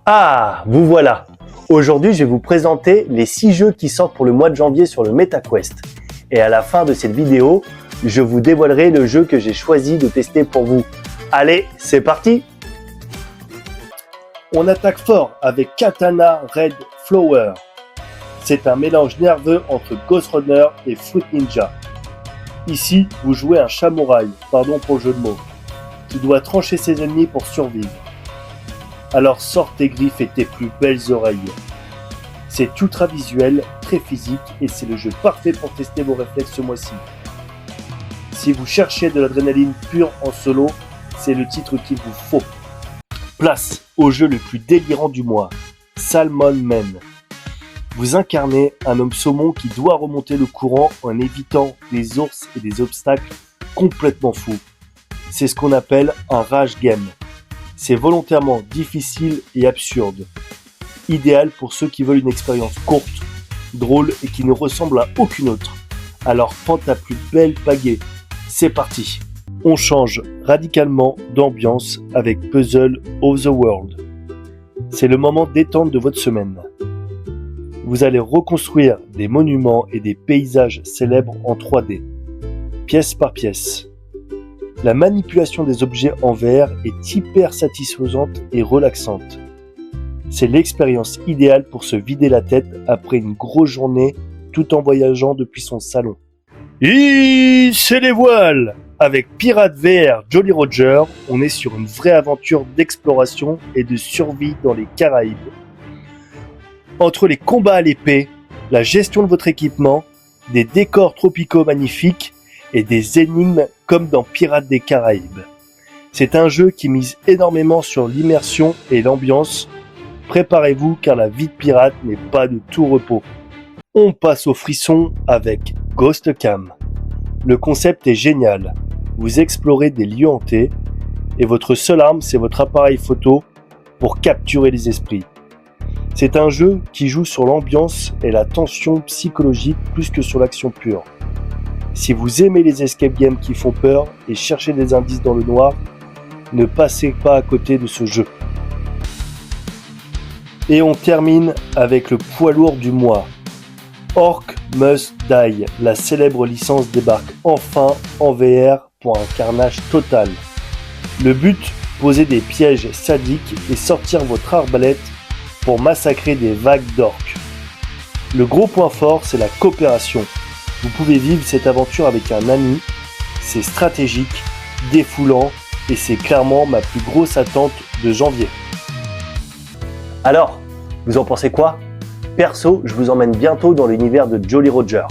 Ah, vous voilà! Aujourd'hui, je vais vous présenter les 6 jeux qui sortent pour le mois de janvier sur le MetaQuest. Et à la fin de cette vidéo, je vous dévoilerai le jeu que j'ai choisi de tester pour vous. Allez, c'est parti! On attaque fort avec Katana Red Flower. C'est un mélange nerveux entre Ghost Runner et Fruit Ninja. Ici, vous jouez un samouraï, pardon pour le jeu de mots, qui doit trancher ses ennemis pour survivre. Alors sors tes griffes et tes plus belles oreilles. C'est ultra visuel, très physique et c'est le jeu parfait pour tester vos réflexes ce mois-ci. Si vous cherchez de l'adrénaline pure en solo, c'est le titre qu'il vous faut. Place au jeu le plus délirant du mois, Salmon Man. Vous incarnez un homme saumon qui doit remonter le courant en évitant des ours et des obstacles complètement fous. C'est ce qu'on appelle un rage game. C'est volontairement difficile et absurde. Idéal pour ceux qui veulent une expérience courte, drôle et qui ne ressemble à aucune autre. Alors prends ta plus belle pagaie. C'est parti. On change radicalement d'ambiance avec Puzzle of the World. C'est le moment détente de votre semaine. Vous allez reconstruire des monuments et des paysages célèbres en 3D, pièce par pièce. La manipulation des objets en VR est hyper satisfaisante et relaxante. C'est l'expérience idéale pour se vider la tête après une grosse journée tout en voyageant depuis son salon. C'est les voiles! Avec Pirate VR Jolly Roger, on est sur une vraie aventure d'exploration et de survie dans les Caraïbes. Entre les combats à l'épée, la gestion de votre équipement, des décors tropicaux magnifiques et des énigmes comme dans Pirates des Caraïbes. C'est un jeu qui mise énormément sur l'immersion et l'ambiance. Préparez-vous car la vie de pirate n'est pas de tout repos. On passe au frisson avec Ghost Cam. Le concept est génial. Vous explorez des lieux hantés et votre seule arme c'est votre appareil photo pour capturer les esprits. C'est un jeu qui joue sur l'ambiance et la tension psychologique plus que sur l'action pure. Si vous aimez les escape games qui font peur et cherchez des indices dans le noir, ne passez pas à côté de ce jeu. Et on termine avec le poids lourd du mois. Orc Must Die, la célèbre licence débarque enfin en VR pour un carnage total. Le but, poser des pièges sadiques et sortir votre arbalète pour massacrer des vagues d'orques. Le gros point fort, c'est la coopération. Vous pouvez vivre cette aventure avec un ami, c'est stratégique, défoulant et c'est clairement ma plus grosse attente de janvier. Alors, vous en pensez quoi? Perso, je vous emmène bientôt dans l'univers de Jolly Roger.